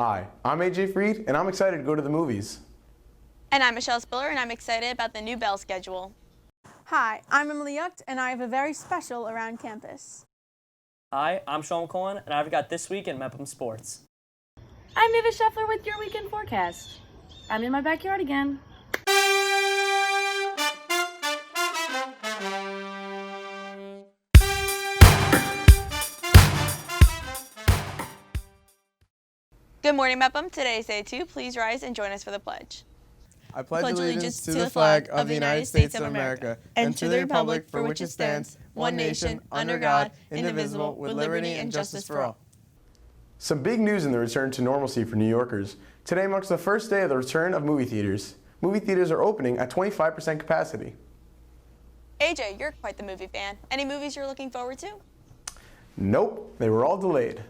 Hi, I'm AJ Freed, and I'm excited to go to the movies. And I'm Michele, and I'm excited about the new Bell schedule. Hi, I'm Yucht, and I have a very special around campus. Hi, I'm Sean Cohen, and I've got This Week in Mepham Sports. I'm Ava Scheffler with your weekend forecast. I'm in my backyard again. Good morning, Mepham. Today is day 2. Please rise and join us for the pledge. I pledge allegiance to the flag of the United States of America and to the republic for which it stands, one nation, under God, indivisible, with liberty and justice for all. Some big news in the return to normalcy for New Yorkers. Today marks the first day of the return of movie theaters. Movie theaters are opening at 25% capacity. AJ, you're quite the movie fan. Any movies you're looking forward to? Nope, they were all delayed.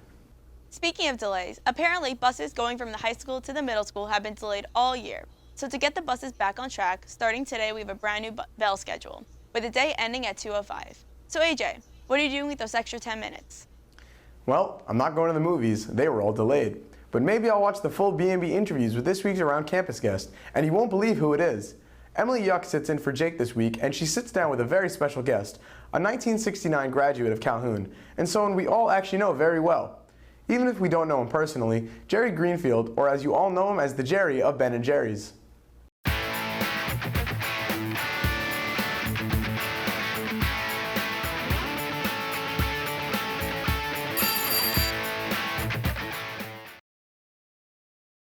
Speaking of delays, apparently buses going from the high school to the middle school have been delayed all year. So to get the buses back on track, starting today we have a brand new Bell schedule, with the day ending at 2:05. So AJ, what are you doing with those extra 10 minutes? Well, I'm not going to the movies. They were all delayed. But maybe I'll watch the full BMB interviews with this week's Around Campus guest, and you won't believe who it is. Emily Yucht sits in for Jake this week, and she sits down with a very special guest, a 1969 graduate of Calhoun, and someone we all actually know very well. Even if we don't know him personally, Jerry Greenfield, or as you all know him as the Jerry of Ben & Jerry's.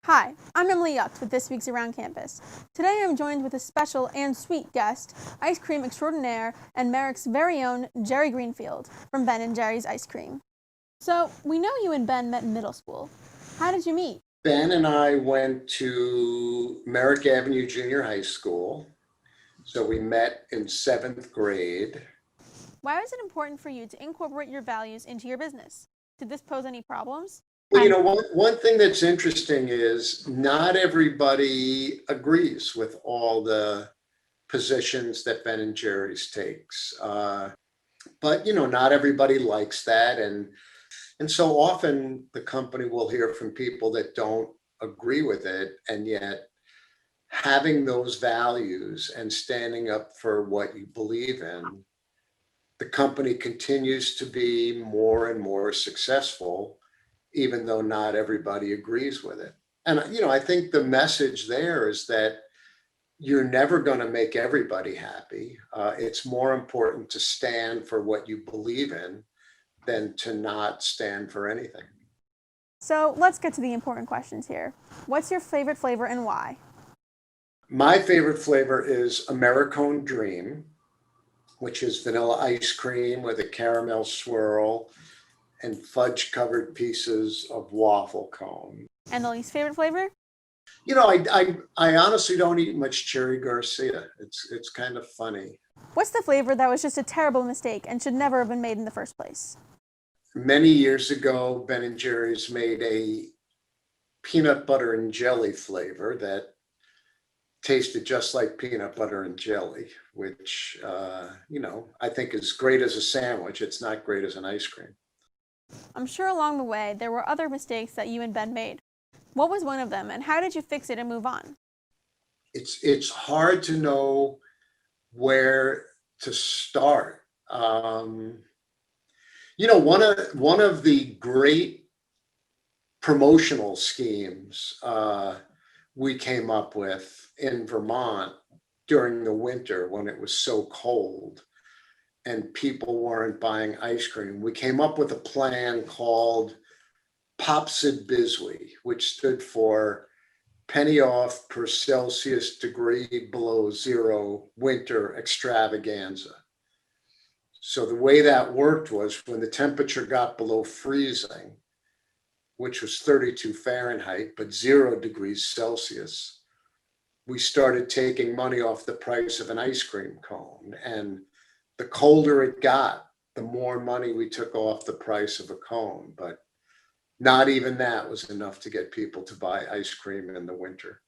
Hi, I'm Emily Yucht with this week's Around Campus. Today I'm joined with a special and sweet guest, ice cream extraordinaire and Merrick's very own Jerry Greenfield from Ben & Jerry's Ice Cream. So, we know you and Ben met in middle school. How did you meet? Ben and I went to Merrick Avenue Junior High School. So we met in 7th grade. Why was it important for you to incorporate your values into your business? Did this pose any problems? Well, you know, one thing that's interesting is not everybody agrees with all the positions that Ben & Jerry's takes. But, you know, not everybody likes that. And so often the company will hear from people that don't agree with it, and yet having those values and standing up for what you believe in, the company continues to be more and more successful, even though not everybody agrees with it. And, you know, I think the message there is that you're never going to make everybody happy. It's more important to stand for what you believe in than to not stand for anything. So let's get to the important questions here. What's your favorite flavor and why? My favorite flavor is Americone Dream, which is vanilla ice cream with a caramel swirl and fudge covered pieces of waffle cone. And the least favorite flavor? You know, I honestly don't eat much Cherry Garcia. It's kind of funny. What's the flavor that was just a terrible mistake and should never have been made in the first place? Many years ago, Ben & Jerry's made a peanut butter and jelly flavor that tasted just like peanut butter and jelly, which, you know, I think is great as a sandwich. It's not great as an ice cream. I'm sure along the way there were other mistakes that you and Ben made. What was one of them, and how did you fix it and move on? It's hard to know where to start. You know, one of the great promotional schemes we came up with in Vermont during the winter when it was so cold and people weren't buying ice cream, we came up with a plan called Popsid Biswee, which stood for penny off per Celsius degree below zero winter extravaganza. So the way that worked was when the temperature got below freezing, which was 32 Fahrenheit, but 0 degrees Celsius, we started taking money off the price of an ice cream cone. And the colder it got, the more money we took off the price of a cone. But not even that was enough to get people to buy ice cream in the winter.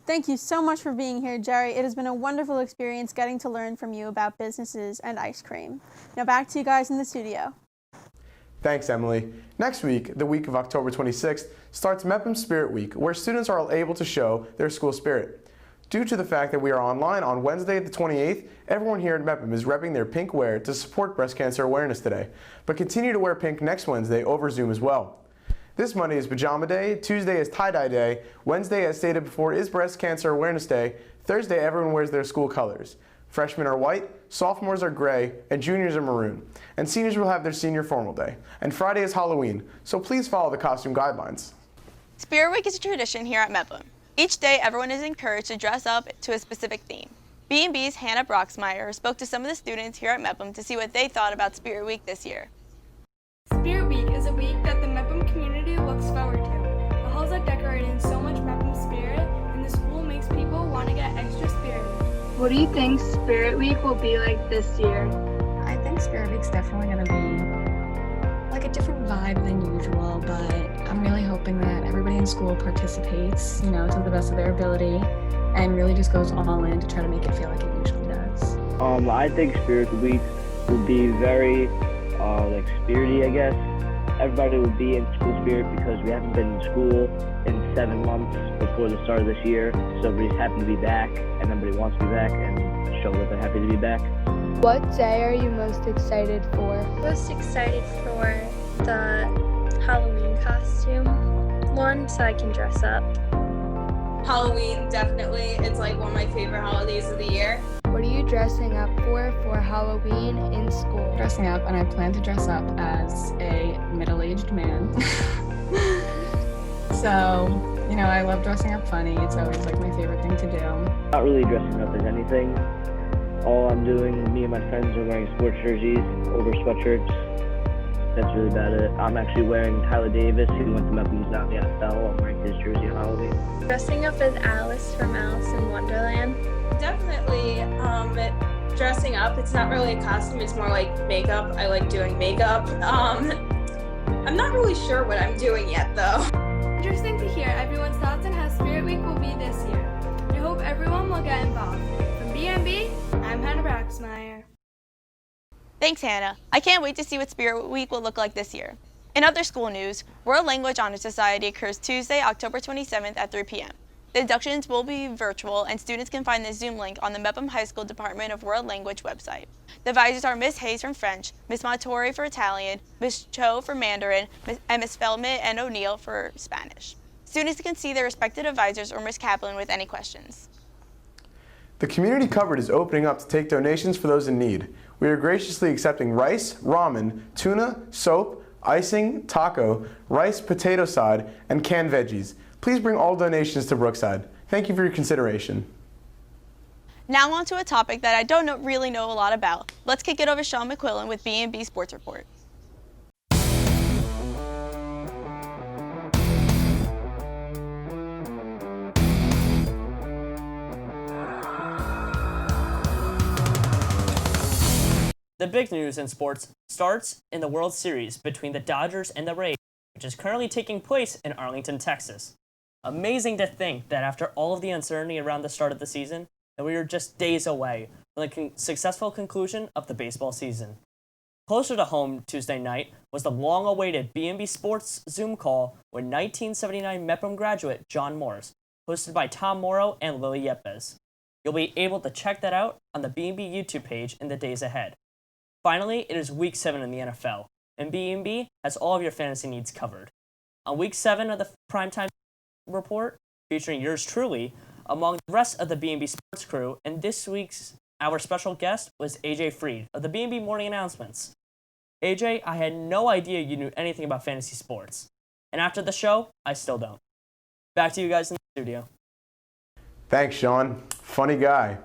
Thank you so much for being here, Jerry. It has been a wonderful experience getting to learn from you about businesses and ice cream. Now back to you guys in the studio. Thanks, Emily. Next week, the week of October 26th, starts MEPM Spirit Week, where students are able to show their school spirit. Due to the fact that we are online on Wednesday the 28th, everyone here at MEPM is repping their pink wear to support breast cancer awareness today, but continue to wear pink next Wednesday over Zoom as well. This Monday is Pajama Day, Tuesday is Tie-Dye Day, Wednesday, as stated before, is Breast Cancer Awareness Day, Thursday everyone wears their school colors. Freshmen are white, sophomores are gray, and juniors are maroon. And seniors will have their senior formal day. And Friday is Halloween, so please follow the costume guidelines. Spirit Week is a tradition here at MEPM. Each day, everyone is encouraged to dress up to a specific theme. BMB's Hannah Broxmeyer spoke to some of the students here at MEPM to see what they thought about Spirit Week this year. Spirit Week is a week that the MEPM community looks forward to. The halls are decorated in so much MEPM spirit, and the school makes people want to get extra spirit. What do you think Spirit Week will be like this year? I think Spirit Week's definitely going to be like a different vibe than usual, but I'm really hoping that everybody in school participates, to the best of their ability, and really just goes all in to try to make it feel like it usually does. I think Spirit Week will be very spirity, I guess. Everybody will be in school spirit because we haven't been in school in 7 months before the start of this year. So everybody's happy to be back, and everybody wants to be back and show that they're happy to be back. What day are you most excited for? Most excited for the Halloween costume one, so I can dress up. Halloween, definitely. It's like one of my favorite holidays of the year. What are you dressing up for Halloween in school? Dressing up, and I plan to dress up as a middle-aged man. So, I love dressing up funny. It's always like my favorite thing to do. Not really dressing up as anything. All I'm doing, me and my friends are wearing sports jerseys over sweatshirts. That's really about it. I'm actually wearing Tyler Davis, who went to MEPM, who's now in the NFL. I'm wearing his jersey on Halloween. Dressing up as Alice from Alice in Wonderland. Definitely dressing up. It's not really a costume, it's more like makeup. I like doing makeup. I'm not really sure what I'm doing yet though. Interesting to hear everyone's thoughts on how Spirit Week will be this year. I hope everyone will get involved. From BMB, I'm Hannah Broxmeyer. Thanks, Hannah. I can't wait to see what Spirit Week will look like this year. In other school news, World Language Honor Society occurs Tuesday, October 27th at 3 p.m. The inductions will be virtual, and students can find the Zoom link on the MEPM High School Department of World Language website. The advisors are Ms. Hayes from French, Ms. Montori for Italian, Ms. Cho for Mandarin, and Ms. Feldman and O'Neill for Spanish. Students can see their respective advisors or Ms. Kaplan with any questions. The community cupboard is opening up to take donations for those in need. We are graciously accepting rice, ramen, tuna, soap, icing, taco, rice, potato side, and canned veggies. Please bring all donations to Brookside. Thank you for your consideration. Now on to a topic that I don't really know a lot about. Let's kick it over to Sean McQuillan with BMB Sports Report. The big news in sports starts in the World Series between the Dodgers and the Rays, which is currently taking place in Arlington, Texas. Amazing to think that after all of the uncertainty around the start of the season, that we are just days away from the successful conclusion of the baseball season. Closer to home Tuesday night was the long-awaited BMB Sports Zoom call with 1979 MEPM graduate John Morris, hosted by Tom Morrow and Lily Yepes. You'll be able to check that out on the BMB YouTube page in the days ahead. Finally, it is Week 7 in the NFL, and BMB has all of your fantasy needs covered. On Week 7 of the Primetime Report, featuring yours truly, among the rest of the BMB Sports crew, and this week's our special guest was AJ Freed of the BMB Morning Announcements. AJ, I had no idea you knew anything about fantasy sports, and after the show, I still don't. Back to you guys in the studio. Thanks, Sean. Funny guy.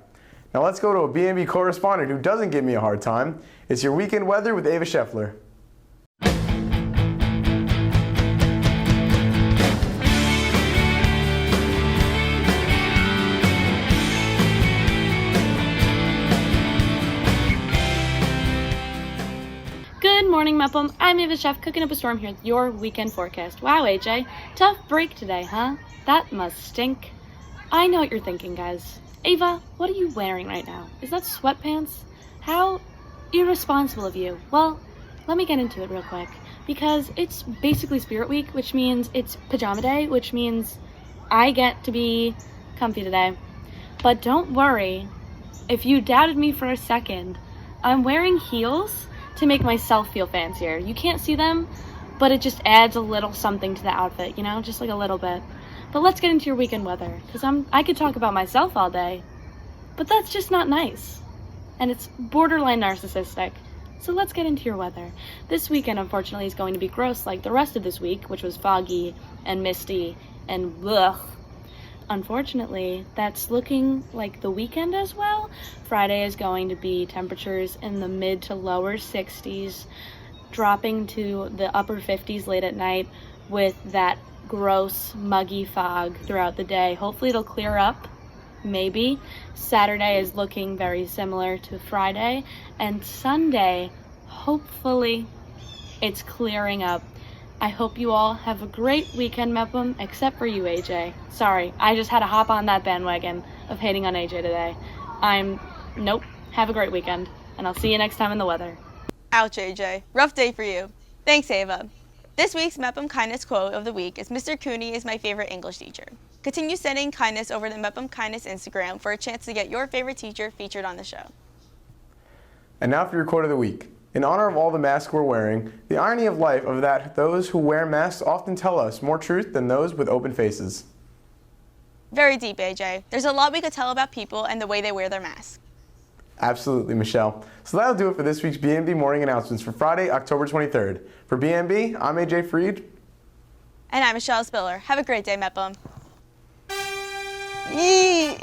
Now let's go to a BMB correspondent who doesn't give me a hard time. It's your weekend weather with Ava Scheffler. Good morning, MEPM. I'm Ava Chef, cooking up a storm here with your weekend forecast. Wow, AJ, tough break today, huh? That must stink. I know what you're thinking, guys. Ava, what are you wearing right now? Is that sweatpants? How irresponsible of you. Well, let me get into it real quick. because it's basically Spirit Week, which means it's pajama day, which means I get to be comfy today. But don't worry, if you doubted me for a second, I'm wearing heels to make myself feel fancier. You can't see them, but it just adds a little something to the outfit, you know, just like a little bit. But let's get into your weekend weather, because I could talk about myself all day, but that's just not nice. And it's borderline narcissistic. So let's get into your weather. This weekend, unfortunately, is going to be gross like the rest of this week, which was foggy and misty and ugh. Unfortunately, that's looking like the weekend as well. Friday is going to be temperatures in the mid to lower 60s, dropping to the upper 50s late at night with that gross, muggy fog throughout the day. Hopefully it'll clear up. Maybe. Saturday is looking very similar to Friday, and Sunday, hopefully, it's clearing up. I hope you all have a great weekend, Mepham, except for you, AJ. Sorry, I just had to hop on that bandwagon of hating on AJ today. Nope. Have a great weekend, and I'll see you next time in the weather. Ouch, AJ. Rough day for you. Thanks, Ava. This week's Mepham Kindness quote of the week is Mr. Cooney is my favorite English teacher. Continue sending kindness over to Mepham Kindness Instagram for a chance to get your favorite teacher featured on the show. And now for your quote of the week. In honor of all the masks we're wearing, the irony of life of that those who wear masks often tell us more truth than those with open faces. Very deep, AJ. There's a lot we could tell about people and the way they wear their masks. Absolutely, Michelle. So that'll do it for this week's BMB morning announcements for Friday, October 23rd. For BMB, I'm AJ Freed. And I'm Michelle Spiller. Have a great day, Mepham. Yee!